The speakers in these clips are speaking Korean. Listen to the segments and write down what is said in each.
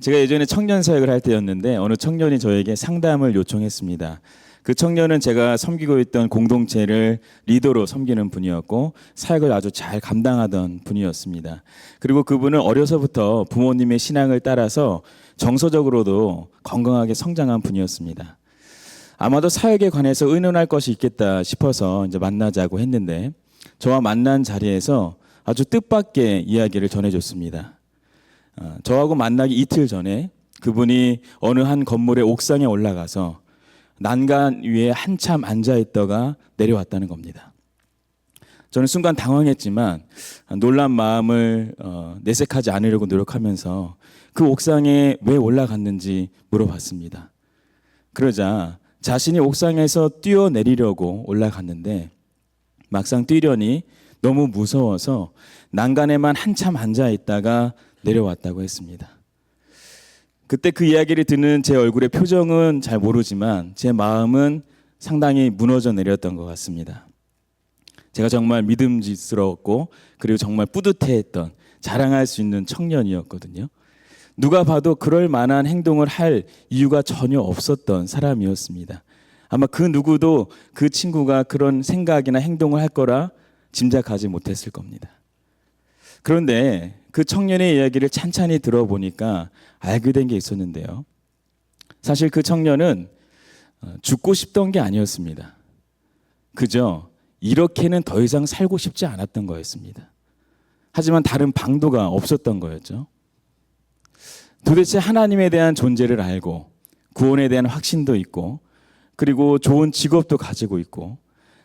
제가 예전에 청년 사역을 할 때였는데 어느 청년이 저에게 상담을 요청했습니다. 그 청년은 제가 섬기고 있던 공동체를 리더로 섬기는 분이었고 사역을 아주 잘 감당하던 분이었습니다. 그리고 그분은 어려서부터 부모님의 신앙을 따라서 정서적으로도 건강하게 성장한 분이었습니다. 아마도 사역에 관해서 의논할 것이 있겠다 싶어서 이제 만나자고 했는데 저와 만난 자리에서 아주 뜻밖의 이야기를 전해줬습니다. 저하고 만나기 이틀 전에 그분이 어느 한 건물의 옥상에 올라가서 난간 위에 한참 앉아있다가 내려왔다는 겁니다. 저는 순간 당황했지만 놀란 마음을 내색하지 않으려고 노력하면서 그 옥상에 왜 올라갔는지 물어봤습니다. 그러자 자신이 옥상에서 뛰어내리려고 올라갔는데 막상 뛰려니 너무 무서워서 난간에만 한참 앉아있다가 내려왔다고 했습니다. 그때 그 이야기를 듣는 제 얼굴의 표정은 잘 모르지만 제 마음은 상당히 무너져 내렸던 것 같습니다. 제가 정말 믿음직스러웠고 그리고 정말 뿌듯해했던 자랑할 수 있는 청년이었거든요. 누가 봐도 그럴 만한 행동을 할 이유가 전혀 없었던 사람이었습니다. 아마 그 누구도 그 친구가 그런 생각이나 행동을 할 거라 짐작하지 못했을 겁니다. 그런데 그 청년의 이야기를 찬찬히 들어보니까 알게 된 게 있었는데요. 사실 그 청년은 죽고 싶던 게 아니었습니다. 그저 이렇게는 더 이상 살고 싶지 않았던 거였습니다. 하지만 다른 방도가 없었던 거였죠. 도대체 하나님에 대한 존재를 알고 구원에 대한 확신도 있고 그리고 좋은 직업도 가지고 있고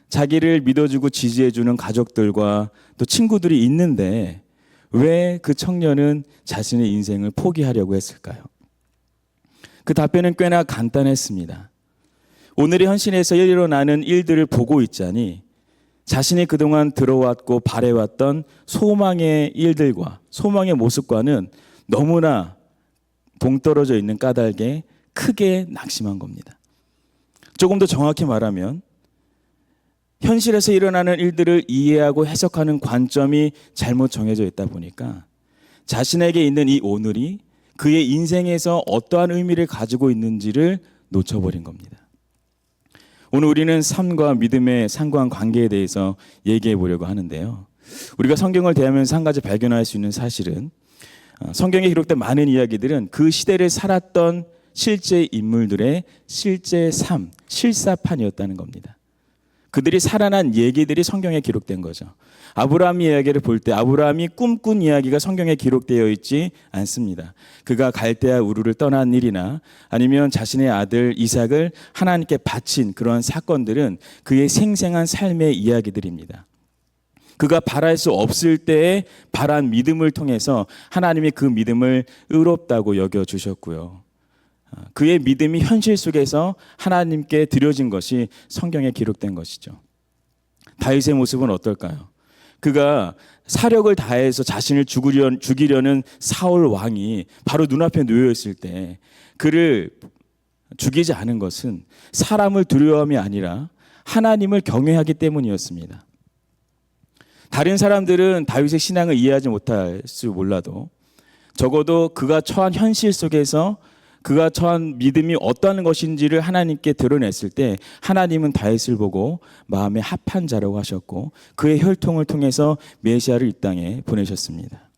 자기를 믿어주고 지지해주는 가족들과 또 친구들이 있는데 왜 그 청년은 자신의 인생을 포기하려고 했을까요? 그 답변은 꽤나 간단했습니다. 오늘의 현실에서 일어나는 일들을 보고 있자니 자신이 그동안 들어왔고 바래왔던 소망의 일들과 소망의 모습과는 너무나 동떨어져 있는 까닭에 크게 낙심한 겁니다. 조금 더 정확히 말하면 현실에서 일어나는 일들을 이해하고 해석하는 관점이 잘못 정해져 있다 보니까 자신에게 있는 이 오늘이 그의 인생에서 어떠한 의미를 가지고 있는지를 놓쳐버린 겁니다. 오늘 우리는 삶과 믿음의 상관관계에 대해서 얘기해 보려고 하는데요. 우리가 성경을 대하면서 한 가지 발견할 수 있는 사실은 성경에 기록된 많은 이야기들은 그 시대를 살았던 실제 인물들의 실제 삶, 실사판이었다는 겁니다. 그들이 살아난 얘기들이 성경에 기록된 거죠. 아브라함 이야기를 볼 때 아브라함이 꿈꾼 이야기가 성경에 기록되어 있지 않습니다. 그가 갈대아 우르를 떠난 일이나 아니면 자신의 아들 이삭을 하나님께 바친 그러한 사건들은 그의 생생한 삶의 이야기들입니다. 그가 바랄 수 없을 때에 바란 믿음을 통해서 하나님이 그 믿음을 의롭다고 여겨주셨고요. 그의 믿음이 현실 속에서 하나님께 드려진 것이 성경에 기록된 것이죠. 다윗의 모습은 어떨까요? 그가 사력을 다해서 자신을 죽이려는 사울 왕이 바로 눈앞에 놓여 있을 때 그를 죽이지 않은 것은 사람을 두려움이 아니라 하나님을 경외하기 때문이었습니다. 다른 사람들은 다윗의 신앙을 이해하지 못할 수 몰라도 적어도 그가 처한 현실 속에서 그가 처한 믿음이 어떠한 것인지를 하나님께 드러냈을 때 하나님은 다윗을 보고 마음에 합한 자라고 하셨고 그의 혈통을 통해서 메시아를 이 땅에 보내셨습니다.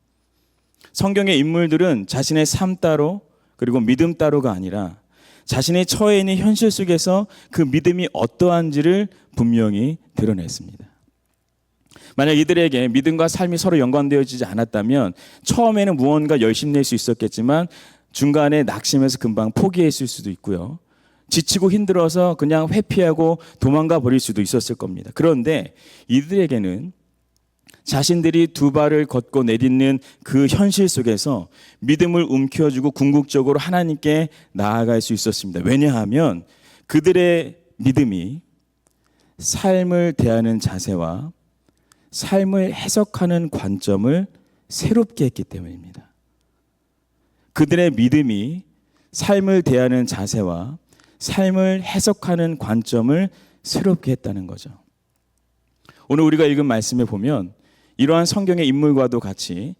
성경의 인물들은 자신의 삶 따로 그리고 믿음 따로가 아니라 자신의 처해 있는 현실 속에서 그 믿음이 어떠한지를 분명히 드러냈습니다. 만약 이들에게 믿음과 삶이 서로 연관되어지지 않았다면 처음에는 무언가 열심낼 수 있었겠지만 중간에 낙심해서 금방 포기했을 수도 있고요. 지치고 힘들어서 그냥 회피하고 도망가 버릴 수도 있었을 겁니다. 그런데 이들에게는 자신들이 두 발을 걷고 내딛는 그 현실 속에서 믿음을 움켜쥐고 궁극적으로 하나님께 나아갈 수 있었습니다. 왜냐하면 그들의 믿음이 삶을 대하는 자세와 삶을 해석하는 관점을 새롭게 했기 때문입니다. 그들의 믿음이 삶을 대하는 자세와 삶을 해석하는 관점을 새롭게 했다는 거죠. 오늘 우리가 읽은 말씀에 보면 이러한 성경의 인물과도 같이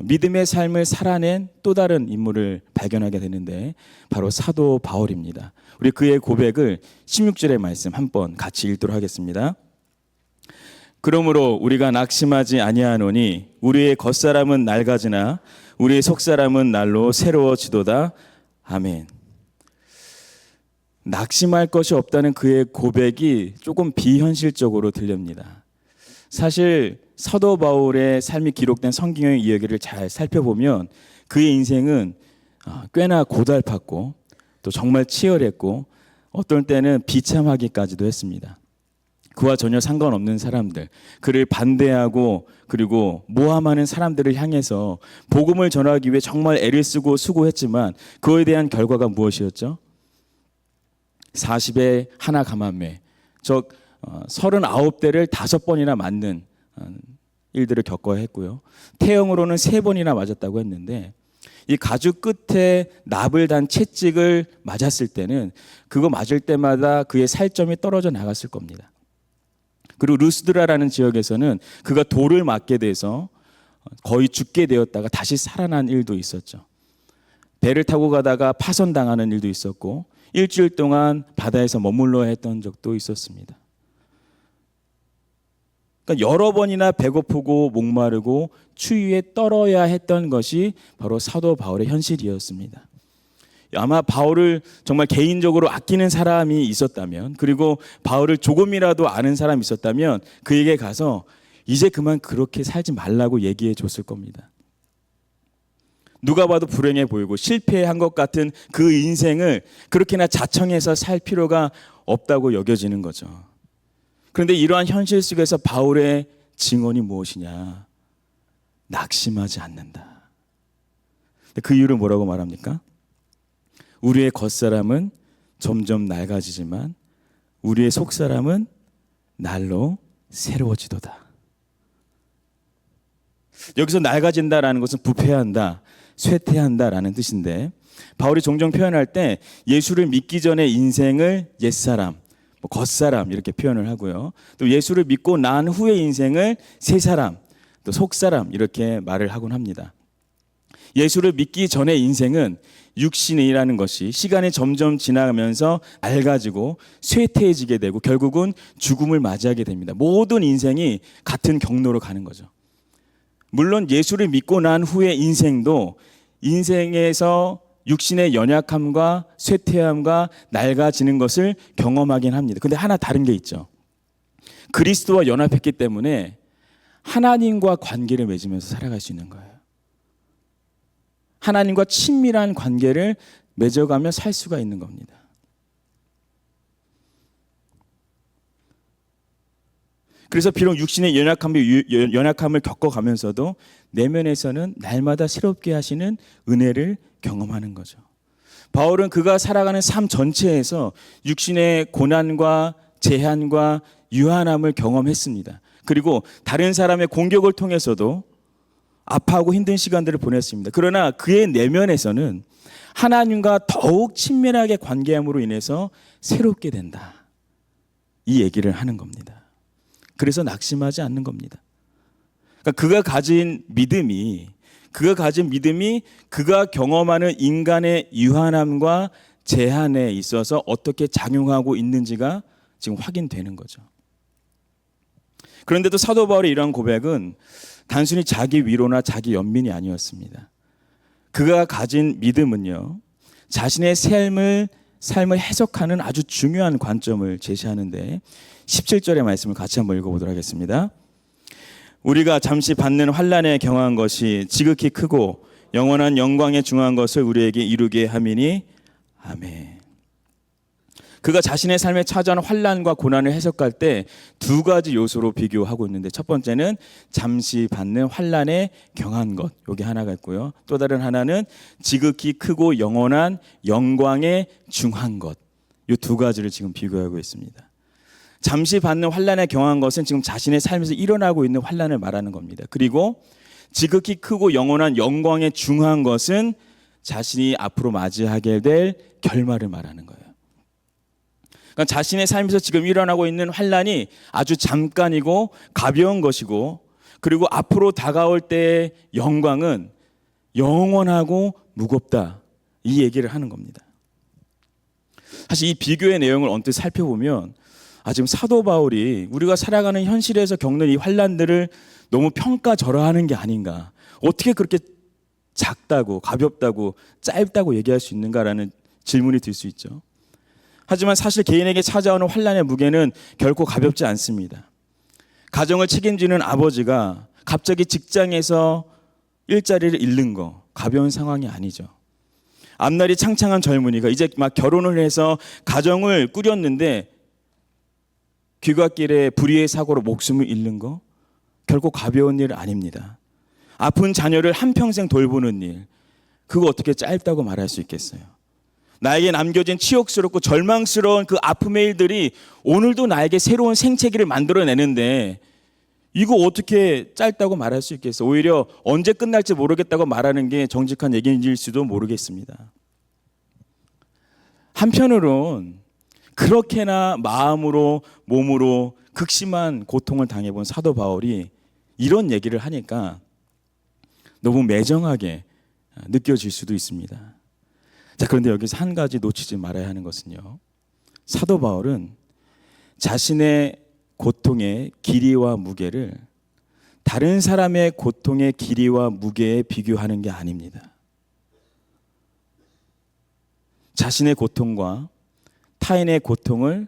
믿음의 삶을 살아낸 또 다른 인물을 발견하게 되는데 바로 사도 바울입니다. 우리 그의 고백을 16절의 말씀 한번 같이 읽도록 하겠습니다. 그러므로 우리가 낙심하지 아니하노니 우리의 겉사람은 낡아지나 우리의 속사람은 날로 새로워지도다. 아멘. 낙심할 것이 없다는 그의 고백이 조금 비현실적으로 들립니다. 사실 사도 바울의 삶이 기록된 성경의 이야기를 잘 살펴보면 그의 인생은 꽤나 고달팠고 또 정말 치열했고 어떨 때는 비참하기까지도 했습니다. 그와 전혀 상관없는 사람들, 그를 반대하고 그리고 모함하는 사람들을 향해서 복음을 전하기 위해 정말 애를 쓰고 수고했지만 그에 대한 결과가 무엇이었죠? 40에 하나 감함매, 즉 39대를 5번이나 맞는 일들을 겪어야 했고요. 태형으로는 3번이나 맞았다고 했는데 이 가죽 끝에 납을 단 채찍을 맞았을 때는 그거 맞을 때마다 그의 살점이 떨어져 나갔을 겁니다. 그리고 루스드라라는 지역에서는 그가 돌을 맞게 돼서 거의 죽게 되었다가 다시 살아난 일도 있었죠. 배를 타고 가다가 파손당하는 일도 있었고 일주일 동안 바다에서 머물러야 했던 적도 있었습니다. 그러니까 여러 번이나 배고프고 목마르고 추위에 떨어야 했던 것이 바로 사도 바울의 현실이었습니다. 아마 바울을 정말 개인적으로 아끼는 사람이 있었다면, 그리고 바울을 조금이라도 아는 사람이 있었다면 그에게 가서 이제 그만 그렇게 살지 말라고 얘기해 줬을 겁니다. 누가 봐도 불행해 보이고 실패한 것 같은 그 인생을 그렇게나 자청해서 살 필요가 없다고 여겨지는 거죠. 그런데 이러한 현실 속에서 바울의 증언이 무엇이냐? 낙심하지 않는다. 그 이유를 뭐라고 말합니까? 우리의 겉사람은 점점 낡아지지만 우리의 속사람은 날로 새로워지도다. 여기서 낡아진다라는 것은 부패한다, 쇠퇴한다라는 뜻인데 바울이 종종 표현할 때 예수를 믿기 전의 인생을 옛사람, 겉사람 이렇게 표현을 하고요. 또 예수를 믿고 난 후의 인생을 새사람, 또 속사람 이렇게 말을 하곤 합니다. 예수를 믿기 전의 인생은 육신이라는 것이 시간이 점점 지나가면서 낡아지고 쇠퇴해지게 되고 결국은 죽음을 맞이하게 됩니다. 모든 인생이 같은 경로로 가는 거죠. 물론 예수를 믿고 난 후의 인생도 인생에서 육신의 연약함과 쇠퇴함과 낡아지는 것을 경험하긴 합니다. 그런데 하나 다른 게 있죠. 그리스도와 연합했기 때문에 하나님과 관계를 맺으면서 살아갈 수 있는 거예요. 하나님과 친밀한 관계를 맺어가며 살 수가 있는 겁니다. 그래서 비록 육신의 연약함을 겪어가면서도 내면에서는 날마다 새롭게 하시는 은혜를 경험하는 거죠. 바울은 그가 살아가는 삶 전체에서 육신의 고난과 제한과 유한함을 경험했습니다. 그리고 다른 사람의 공격을 통해서도 아파하고 힘든 시간들을 보냈습니다. 그러나 그의 내면에서는 하나님과 더욱 친밀하게 관계함으로 인해서 새롭게 된다. 이 얘기를 하는 겁니다. 그래서 낙심하지 않는 겁니다. 그러니까 그가 가진 믿음이 그가 경험하는 인간의 유한함과 제한에 있어서 어떻게 작용하고 있는지가 지금 확인되는 거죠. 그런데도 사도 바울의 이러한 고백은 단순히 자기 위로나 자기 연민이 아니었습니다. 그가 가진 믿음은요, 자신의 삶을 해석하는 아주 중요한 관점을 제시하는데 17절의 말씀을 같이 한번 읽어보도록 하겠습니다. 우리가 잠시 받는 환난에 경한 것이 지극히 크고 영원한 영광에 중한 것을 우리에게 이루게 함이니 아멘. 그가 자신의 삶에 찾아온 환난과 고난을 해석할 때 2가지 요소로 비교하고 있는데 첫 번째는 잠시 받는 환난에 경한 것, 여기 하나가 있고요. 또 다른 하나는 지극히 크고 영원한 영광에 중한 것, 이 2가지를 지금 비교하고 있습니다. 잠시 받는 환난에 경한 것은 지금 자신의 삶에서 일어나고 있는 환난을 말하는 겁니다. 그리고 지극히 크고 영원한 영광에 중한 것은 자신이 앞으로 맞이하게 될 결말을 말하는 거예요. 그러니까 자신의 삶에서 지금 일어나고 있는 환난이 아주 잠깐이고 가벼운 것이고 그리고 앞으로 다가올 때의 영광은 영원하고 무겁다. 이 얘기를 하는 겁니다. 사실 이 비교의 내용을 언뜻 살펴보면 지금 사도 바울이 우리가 살아가는 현실에서 겪는 이 환난들을 너무 평가절하하는 게 아닌가. 어떻게 그렇게 작다고 가볍다고 짧다고 얘기할 수 있는가라는 질문이 들 수 있죠. 하지만 사실 개인에게 찾아오는 환난의 무게는 결코 가볍지 않습니다. 가정을 책임지는 아버지가 갑자기 직장에서 일자리를 잃는 거 가벼운 상황이 아니죠. 앞날이 창창한 젊은이가 이제 막 결혼을 해서 가정을 꾸렸는데 귀갓길에 불의의 사고로 목숨을 잃는 거 결코 가벼운 일 아닙니다. 아픈 자녀를 한평생 돌보는 일, 그거 어떻게 짧다고 말할 수 있겠어요? 나에게 남겨진 치욕스럽고 절망스러운 그 아픔의 일들이 오늘도 나에게 새로운 생채기를 만들어내는데 이거 어떻게 짧다고 말할 수 있겠어요? 오히려 언제 끝날지 모르겠다고 말하는 게 정직한 얘기인지도 모르겠습니다. 한편으론 그렇게나 마음으로 몸으로 극심한 고통을 당해본 사도 바울이 이런 얘기를 하니까 너무 매정하게 느껴질 수도 있습니다. 자, 그런데 여기서 한 가지 놓치지 말아야 하는 것은요. 사도 바울은 자신의 고통의 길이와 무게를 다른 사람의 고통의 길이와 무게에 비교하는 게 아닙니다. 자신의 고통과 타인의 고통을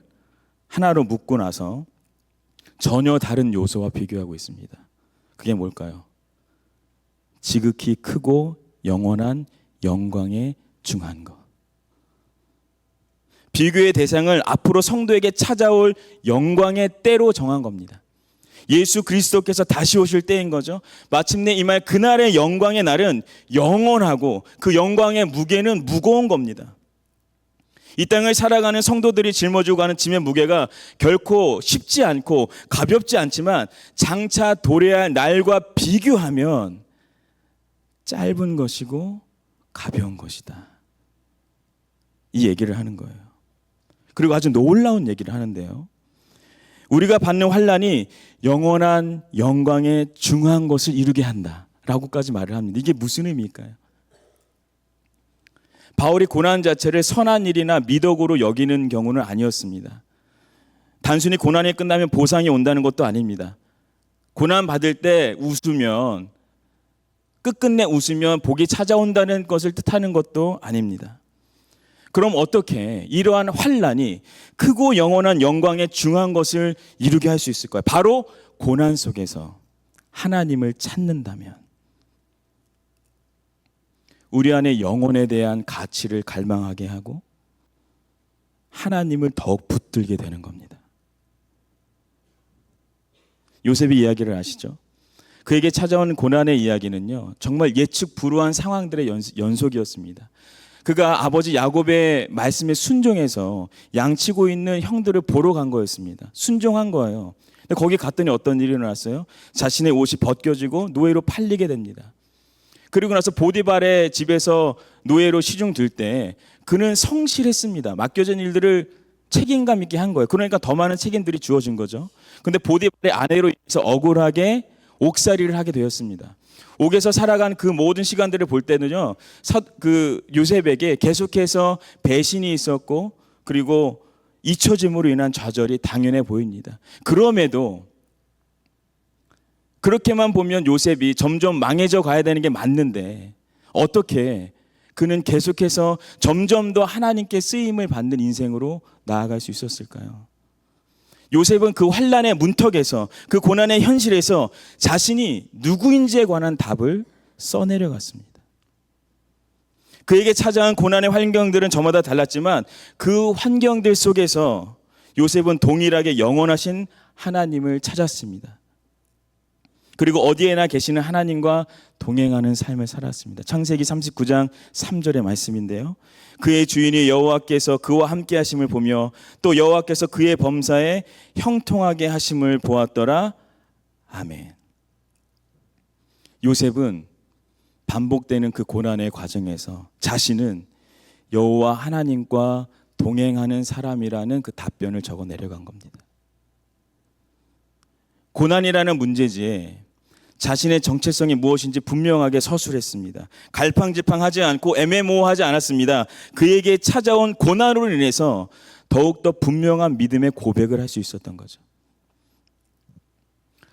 하나로 묶고 나서 전혀 다른 요소와 비교하고 있습니다. 그게 뭘까요? 지극히 크고 영원한 영광에 중한 것. 비교의 대상을 앞으로 성도에게 찾아올 영광의 때로 정한 겁니다. 예수 그리스도께서 다시 오실 때인 거죠. 마침내 이말 그날의 영광의 날은 영원하고 그 영광의 무게는 무거운 겁니다. 이 땅을 살아가는 성도들이 짊어지고 가는 짐의 무게가 결코 쉽지 않고 가볍지 않지만 장차 도래할 할 날과 비교하면 짧은 것이고 가벼운 것이다. 이 얘기를 하는 거예요. 그리고 아주 놀라운 얘기를 하는데요. 우리가 받는 환난이 영원한 영광에 중한 것을 이루게 한다라고까지 말을 합니다. 이게 무슨 의미일까요? 바울이 고난 자체를 선한 일이나 미덕으로 여기는 경우는 아니었습니다. 단순히 고난이 끝나면 보상이 온다는 것도 아닙니다. 고난 받을 때 웃으면 끝끝내 웃으면 복이 찾아온다는 것을 뜻하는 것도 아닙니다. 그럼 어떻게 이러한 환난이 크고 영원한 영광에 중한 것을 이루게 할 수 있을까요? 바로 고난 속에서 하나님을 찾는다면, 우리 안에 영혼에 대한 가치를 갈망하게 하고 하나님을 더욱 붙들게 되는 겁니다. 요셉의 이야기를 아시죠? 그에게 찾아온 고난의 이야기는요, 정말 예측 불허한 상황들의 연속이었습니다. 그가 아버지 야곱의 말씀에 순종해서 양치고 있는 형들을 보러 간 거였습니다. 순종한 거예요. 근데 거기 갔더니 어떤 일이 일어났어요? 자신의 옷이 벗겨지고 노예로 팔리게 됩니다. 그리고 나서 보디발의 집에서 노예로 시중들 때 그는 성실했습니다. 맡겨진 일들을 책임감 있게 한 거예요. 그러니까 더 많은 책임들이 주어진 거죠. 근데 보디발의 아내로 인해서 억울하게 옥살이를 하게 되었습니다. 옥에서 살아간 그 모든 시간들을 볼 때는요, 그 요셉에게 계속해서 배신이 있었고 그리고 잊혀짐으로 인한 좌절이 당연해 보입니다. 그럼에도 그렇게만 보면 요셉이 점점 망해져 가야 되는 게 맞는데 어떻게 그는 계속해서 점점 더 하나님께 쓰임을 받는 인생으로 나아갈 수 있었을까요? 요셉은 그 환난의 문턱에서, 그 고난의 현실에서 자신이 누구인지에 관한 답을 써내려갔습니다. 그에게 찾아온 고난의 환경들은 저마다 달랐지만 그 환경들 속에서 요셉은 동일하게 영원하신 하나님을 찾았습니다. 그리고 어디에나 계시는 하나님과 동행하는 삶을 살았습니다. 창세기 39장 3절의 말씀인데요. 그의 주인이 여호와께서 그와 함께 하심을 보며 또 여호와께서 그의 범사에 형통하게 하심을 보았더라. 아멘. 요셉은 반복되는 그 고난의 과정에서 자신은 여호와 하나님과 동행하는 사람이라는 그 답변을 적어 내려간 겁니다. 고난이라는 문제지에 자신의 정체성이 무엇인지 분명하게 서술했습니다. 갈팡질팡하지 않고 애매모호하지 않았습니다. 그에게 찾아온 고난으로 인해서 더욱더 분명한 믿음의 고백을 할 수 있었던 거죠.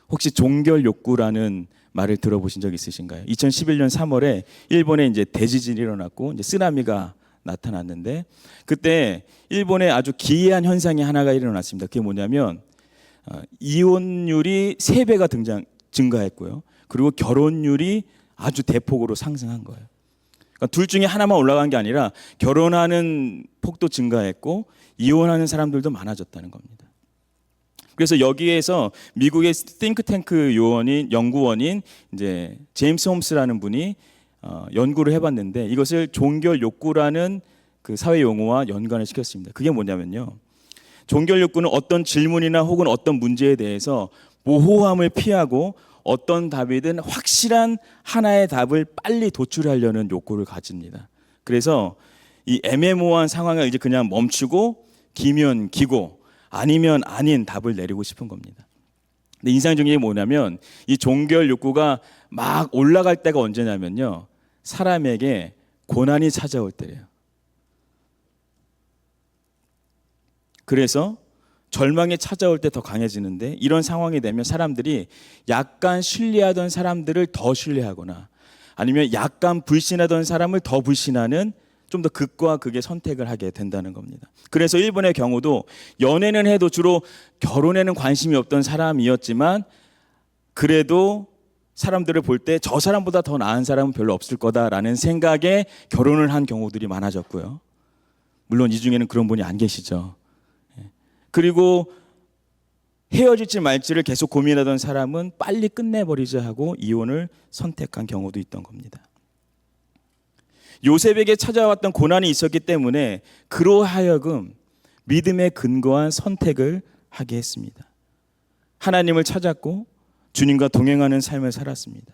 혹시 종결 욕구라는 말을 들어보신 적 있으신가요? 2011년 3월에 일본에 이제 대지진이 일어났고 이제 쓰나미가 나타났는데, 그때 일본에 아주 기이한 현상이 하나가 일어났습니다. 그게 뭐냐면 이혼율이 3배가 증가했고요. 그리고 결혼율이 아주 대폭으로 상승한 거예요. 그러니까 둘 중에 하나만 올라간 게 아니라 결혼하는 폭도 증가했고 이혼하는 사람들도 많아졌다는 겁니다. 그래서 여기에서 미국의 띵크탱크 연구원인 이제 제임스 홈스라는 분이 연구를 해봤는데, 이것을 종결 욕구라는 그 사회 용어와 연관을 시켰습니다. 그게 뭐냐면요, 종결 욕구는 어떤 질문이나 혹은 어떤 문제에 대해서 모호함을 피하고 어떤 답이든 확실한 하나의 답을 빨리 도출하려는 욕구를 가집니다. 그래서 이 애매모호한 상황을 이제 그냥 멈추고 기면 기고 아니면 아닌 답을 내리고 싶은 겁니다. 근데 인상적인 게 뭐냐면 이 종결 욕구가 막 올라갈 때가 언제냐면요, 사람에게 고난이 찾아올 때예요. 그래서 절망이 찾아올 때 더 강해지는데, 이런 상황이 되면 사람들이 약간 신뢰하던 사람들을 더 신뢰하거나 아니면 약간 불신하던 사람을 더 불신하는 좀 더 극과 극의 선택을 하게 된다는 겁니다. 그래서 일본의 경우도 연애는 해도 주로 결혼에는 관심이 없던 사람이었지만 그래도 사람들을 볼 때 저 사람보다 더 나은 사람은 별로 없을 거다라는 생각에 결혼을 한 경우들이 많아졌고요. 물론 이 중에는 그런 분이 안 계시죠. 그리고 헤어질지 말지를 계속 고민하던 사람은 빨리 끝내버리자 하고 이혼을 선택한 경우도 있던 겁니다. 요셉에게 찾아왔던 고난이 있었기 때문에 그로 하여금 믿음에 근거한 선택을 하게 했습니다. 하나님을 찾았고 주님과 동행하는 삶을 살았습니다.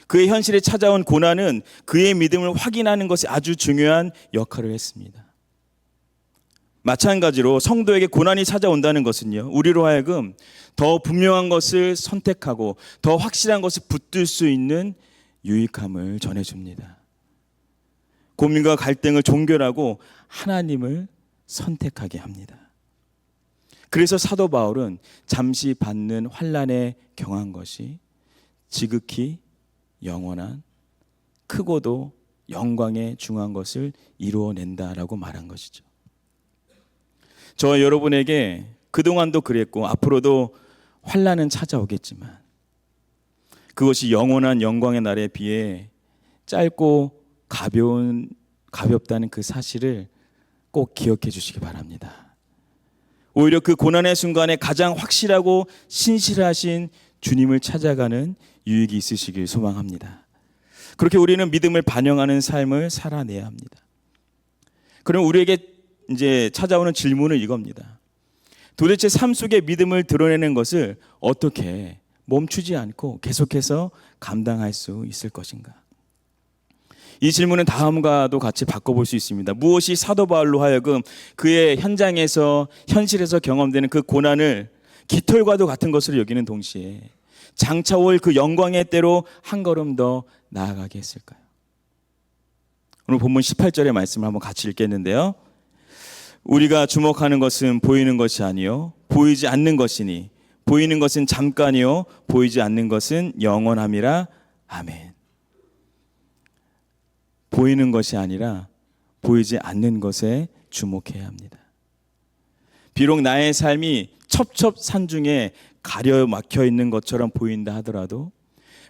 그의 현실에 찾아온 고난은 그의 믿음을 확인하는 것이 아주 중요한 역할을 했습니다. 마찬가지로 성도에게 고난이 찾아온다는 것은요, 우리로 하여금 더 분명한 것을 선택하고 더 확실한 것을 붙들 수 있는 유익함을 전해줍니다. 고민과 갈등을 종결하고 하나님을 선택하게 합니다. 그래서 사도 바울은 잠시 받는 환난에 경한 것이 지극히 영원한 크고도 영광에 중한 것을 이루어낸다라고 말한 것이죠. 저와 여러분에게 그동안도 그랬고 앞으로도 환난은 찾아오겠지만 그것이 영원한 영광의 날에 비해 짧고 가볍다는 그 사실을 꼭 기억해 주시기 바랍니다. 오히려 그 고난의 순간에 가장 확실하고 신실하신 주님을 찾아가는 유익이 있으시길 소망합니다. 그렇게 우리는 믿음을 반영하는 삶을 살아내야 합니다. 그럼 우리에게 이제 찾아오는 질문은 이겁니다. 도대체 삶 속에 믿음을 드러내는 것을 어떻게 멈추지 않고 계속해서 감당할 수 있을 것인가? 이 질문은 다음과도 같이 바꿔볼 수 있습니다. 무엇이 사도 바울로 하여금 그의 현장에서 현실에서 경험되는 그 고난을 깃털과도 같은 것으로 여기는 동시에 장차 올 그 영광의 때로 한 걸음 더 나아가게 했을까요? 오늘 본문 18절의 말씀을 한번 같이 읽겠는데요. 우리가 주목하는 것은 보이는 것이 아니요 보이지 않는 것이니 보이는 것은 잠깐이요 보이지 않는 것은 영원함이라. 아멘. 보이는 것이 아니라 보이지 않는 것에 주목해야 합니다. 비록 나의 삶이 첩첩산중에 가려막혀 있는 것처럼 보인다 하더라도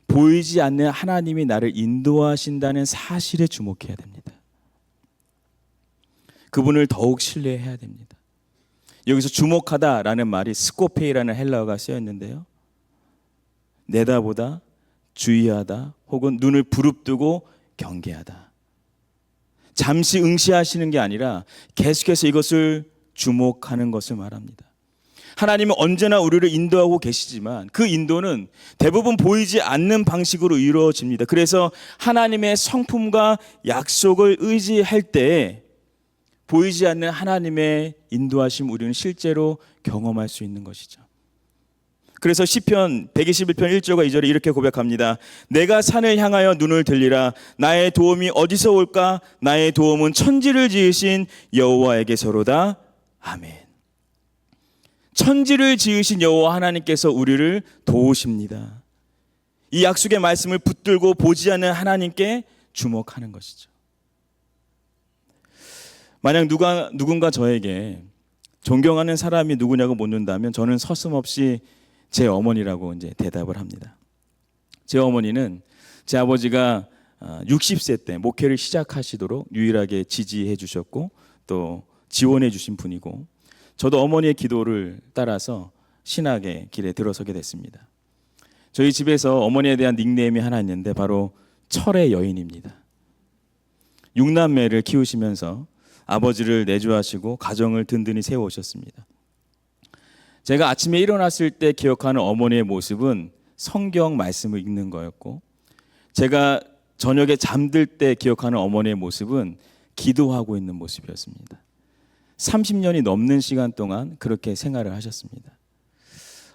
보이지 않는 하나님이 나를 인도하신다는 사실에 주목해야 됩니다. 그분을 더욱 신뢰해야 됩니다. 여기서 주목하다라는 말이 스코페이라는 헬라어가 쓰여있는데요, 내다보다, 주의하다, 혹은 눈을 부릅뜨고 경계하다. 잠시 응시하시는 게 아니라 계속해서 이것을 주목하는 것을 말합니다. 하나님은 언제나 우리를 인도하고 계시지만 그 인도는 대부분 보이지 않는 방식으로 이루어집니다. 그래서 하나님의 성품과 약속을 의지할 때 보이지 않는 하나님의 인도하심 우리는 실제로 경험할 수 있는 것이죠. 그래서 시편 121편 1절과 2절에 이렇게 고백합니다. 내가 산을 향하여 눈을 들리라. 나의 도움이 어디서 올까? 나의 도움은 천지를 지으신 여호와에게서로다. 아멘. 천지를 지으신 여호와 하나님께서 우리를 도우십니다. 이 약속의 말씀을 붙들고 보지 않는 하나님께 주목하는 것이죠. 만약 누군가 저에게 존경하는 사람이 누구냐고 묻는다면 저는 서슴없이 제 어머니라고 이제 대답을 합니다. 제 어머니는 제 아버지가 60세 때 목회를 시작하시도록 유일하게 지지해 주셨고 또 지원해 주신 분이고, 저도 어머니의 기도를 따라서 신학의 길에 들어서게 됐습니다. 저희 집에서 어머니에 대한 닉네임이 하나 있는데 바로 철의 여인입니다. 6남매를 키우시면서 아버지를 내조하시고 가정을 든든히 세워오셨습니다. 제가 아침에 일어났을 때 기억하는 어머니의 모습은 성경 말씀을 읽는 거였고, 제가 저녁에 잠들 때 기억하는 어머니의 모습은 기도하고 있는 모습이었습니다. 30년이 넘는 시간 동안 그렇게 생활을 하셨습니다.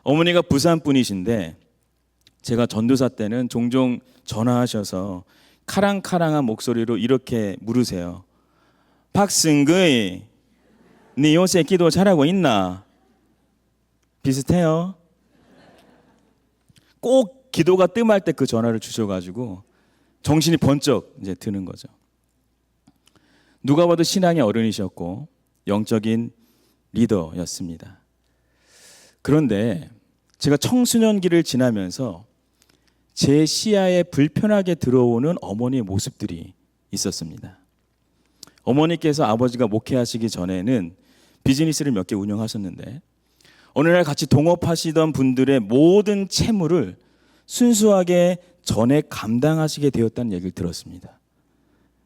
어머니가 부산 분이신데 제가 전도사 때는 종종 전화하셔서 카랑카랑한 목소리로 이렇게 물으세요. 박승거이, 네 요새 기도 잘하고 있나? 비슷해요. 꼭 기도가 뜸할 때 그 전화를 주셔가지고 정신이 번쩍 이제 드는 거죠. 누가 봐도 신앙의 어른이셨고 영적인 리더였습니다. 그런데 제가 청소년기를 지나면서 제 시야에 불편하게 들어오는 어머니의 모습들이 있었습니다. 어머니께서 아버지가 목회하시기 전에는 비즈니스를 몇 개 운영하셨는데 어느 날 같이 동업하시던 분들의 모든 채무를 순수하게 전액 감당하시게 되었다는 얘기를 들었습니다.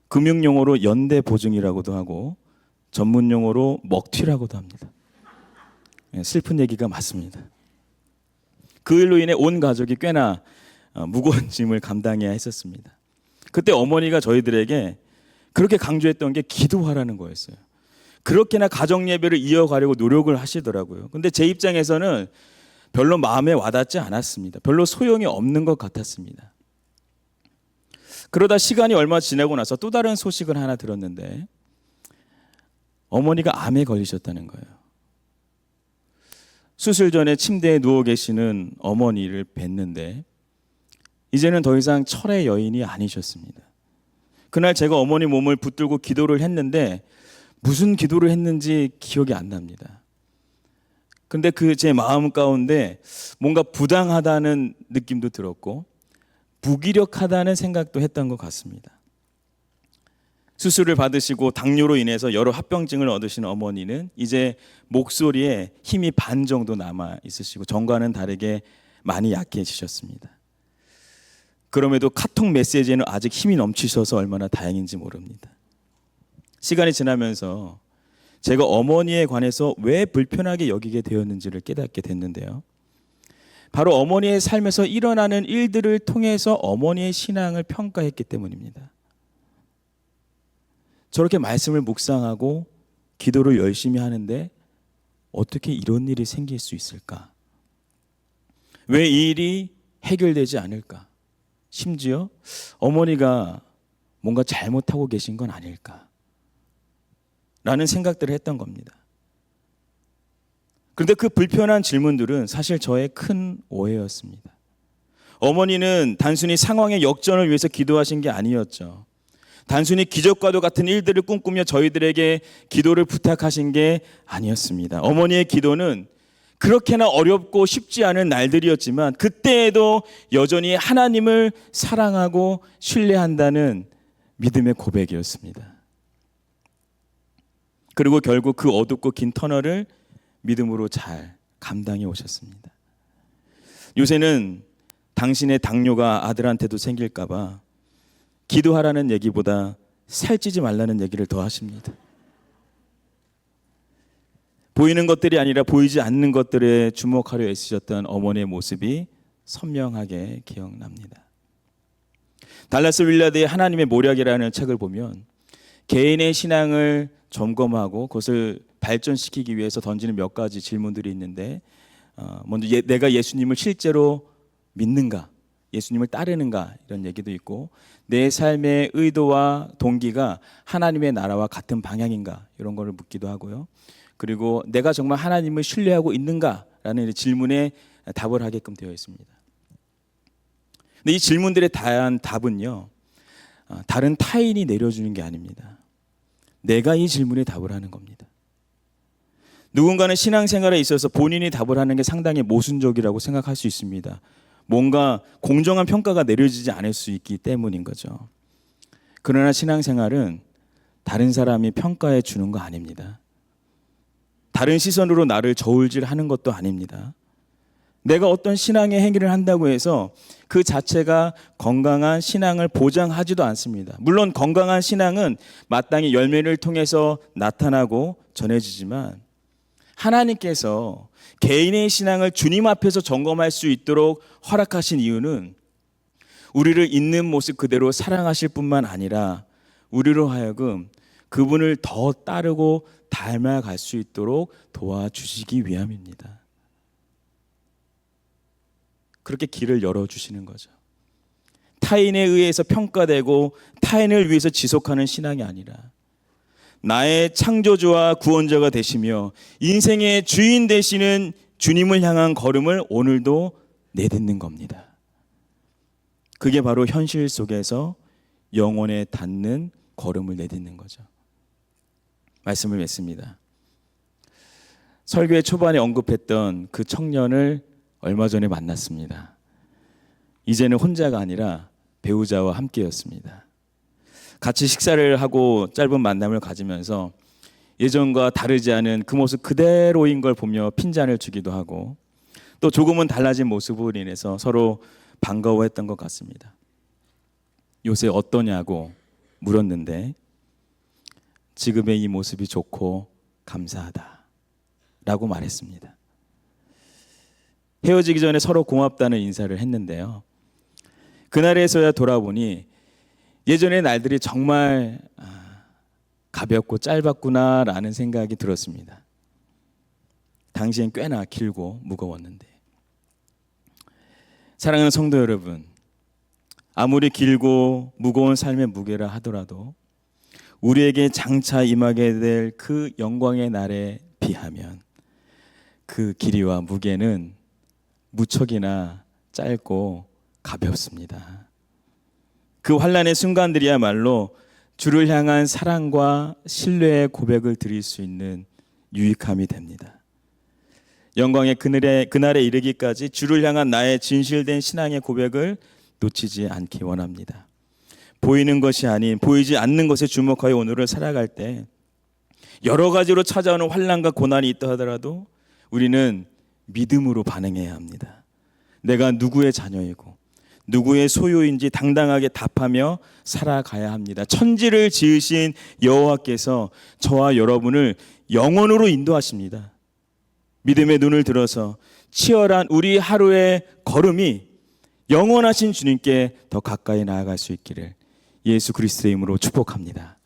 금융용어로 연대보증이라고도 하고 전문용어로 먹튀라고도 합니다. 슬픈 얘기가 맞습니다. 그 일로 인해 온 가족이 꽤나 무거운 짐을 감당해야 했었습니다. 그때 어머니가 저희들에게 그렇게 강조했던 게 기도하라는 거였어요. 그렇게나 가정 예배를 이어가려고 노력을 하시더라고요. 근데 제 입장에서는 별로 마음에 와닿지 않았습니다. 별로 소용이 없는 것 같았습니다. 그러다 시간이 얼마 지나고 나서 또 다른 소식을 하나 들었는데 어머니가 암에 걸리셨다는 거예요. 수술 전에 침대에 누워 계시는 어머니를 뵀는데 이제는 더 이상 철의 여인이 아니셨습니다. 그날 제가 어머니 몸을 붙들고 기도를 했는데 무슨 기도를 했는지 기억이 안 납니다. 근데 그 제 마음 가운데 뭔가 부당하다는 느낌도 들었고 무기력하다는 생각도 했던 것 같습니다. 수술을 받으시고 당뇨로 인해서 여러 합병증을 얻으신 어머니는 이제 목소리에 힘이 반 정도 남아 있으시고 전과는 다르게 많이 약해지셨습니다. 그럼에도 카톡 메시지에는 아직 힘이 넘치셔서 얼마나 다행인지 모릅니다. 시간이 지나면서 제가 어머니에 관해서 왜 불편하게 여기게 되었는지를 깨닫게 됐는데요. 바로 어머니의 삶에서 일어나는 일들을 통해서 어머니의 신앙을 평가했기 때문입니다. 저렇게 말씀을 묵상하고 기도를 열심히 하는데 어떻게 이런 일이 생길 수 있을까? 왜 이 일이 해결되지 않을까? 심지어 어머니가 뭔가 잘못하고 계신 건 아닐까? 라는 생각들을 했던 겁니다. 그런데 그 불편한 질문들은 사실 저의 큰 오해였습니다. 어머니는 단순히 상황의 역전을 위해서 기도하신 게 아니었죠. 단순히 기적과도 같은 일들을 꿈꾸며 저희들에게 기도를 부탁하신 게 아니었습니다. 어머니의 기도는 그렇게나 어렵고 쉽지 않은 날들이었지만 그때에도 여전히 하나님을 사랑하고 신뢰한다는 믿음의 고백이었습니다. 그리고 결국 그 어둡고 긴 터널을 믿음으로 잘 감당해 오셨습니다. 요새는 당신의 당뇨가 아들한테도 생길까 봐 기도하라는 얘기보다 살찌지 말라는 얘기를 더 하십니다. 보이는 것들이 아니라 보이지 않는 것들에 주목하려 애쓰셨던 어머니의 모습이 선명하게 기억납니다. 달라스 윌라드의 하나님의 모략이라는 책을 보면 개인의 신앙을 점검하고 그것을 발전시키기 위해서 던지는 몇 가지 질문들이 있는데 먼저 내가 예수님을 실제로 믿는가, 예수님을 따르는가 이런 얘기도 있고, 내 삶의 의도와 동기가 하나님의 나라와 같은 방향인가 이런 거를 묻기도 하고요. 그리고 내가 정말 하나님을 신뢰하고 있는가라는 질문에 답을 하게끔 되어 있습니다. 근데 이 질문들에 대한 답은요, 다른 타인이 내려주는 게 아닙니다. 내가 이 질문에 답을 하는 겁니다. 누군가는 신앙생활에 있어서 본인이 답을 하는 게 상당히 모순적이라고 생각할 수 있습니다. 뭔가 공정한 평가가 내려지지 않을 수 있기 때문인 거죠. 그러나 신앙생활은 다른 사람이 평가해 주는 거 아닙니다. 다른 시선으로 나를 저울질하는 것도 아닙니다. 내가 어떤 신앙의 행위를 한다고 해서 그 자체가 건강한 신앙을 보장하지도 않습니다. 물론 건강한 신앙은 마땅히 열매를 통해서 나타나고 전해지지만, 하나님께서 개인의 신앙을 주님 앞에서 점검할 수 있도록 허락하신 이유는 우리를 있는 모습 그대로 사랑하실 뿐만 아니라 우리로 하여금 그분을 더 따르고 닮아갈 수 있도록 도와주시기 위함입니다. 그렇게 길을 열어주시는 거죠. 타인에 의해서 평가되고 타인을 위해서 지속하는 신앙이 아니라 나의 창조주와 구원자가 되시며 인생의 주인 되시는 주님을 향한 걸음을 오늘도 내딛는 겁니다. 그게 바로 현실 속에서 영혼에 닿는 걸음을 내딛는 거죠. 말씀을 맺습니다. 설교의 초반에 언급했던 그 청년을 얼마 전에 만났습니다. 이제는 혼자가 아니라 배우자와 함께였습니다. 같이 식사를 하고 짧은 만남을 가지면서 예전과 다르지 않은 그 모습 그대로인 걸 보며 핀잔을 주기도 하고, 또 조금은 달라진 모습으로 인해서 서로 반가워했던 것 같습니다. 요새 어떠냐고 물었는데 지금의 이 모습이 좋고 감사하다 라고 말했습니다. 헤어지기 전에 서로 고맙다는 인사를 했는데요, 그날에서야 돌아보니 예전의 날들이 정말 가볍고 짧았구나라는 생각이 들었습니다. 당시엔 꽤나 길고 무거웠는데. 사랑하는 성도 여러분, 아무리 길고 무거운 삶의 무게라 하더라도 우리에게 장차 임하게 될 그 영광의 날에 비하면 그 길이와 무게는 무척이나 짧고 가볍습니다. 그 환난의 순간들이야말로 주를 향한 사랑과 신뢰의 고백을 드릴 수 있는 유익함이 됩니다. 영광의 그날에 이르기까지 주를 향한 나의 진실된 신앙의 고백을 놓치지 않기 원합니다. 보이는 것이 아닌 보이지 않는 것에 주목하여 오늘을 살아갈 때 여러 가지로 찾아오는 환난과 고난이 있다 하더라도 우리는 믿음으로 반응해야 합니다. 내가 누구의 자녀이고 누구의 소유인지 당당하게 답하며 살아가야 합니다. 천지를 지으신 여호와께서 저와 여러분을 영원으로 인도하십니다. 믿음의 눈을 들어서 치열한 우리 하루의 걸음이 영원하신 주님께 더 가까이 나아갈 수 있기를 예수 그리스도의 이름으로 축복합니다.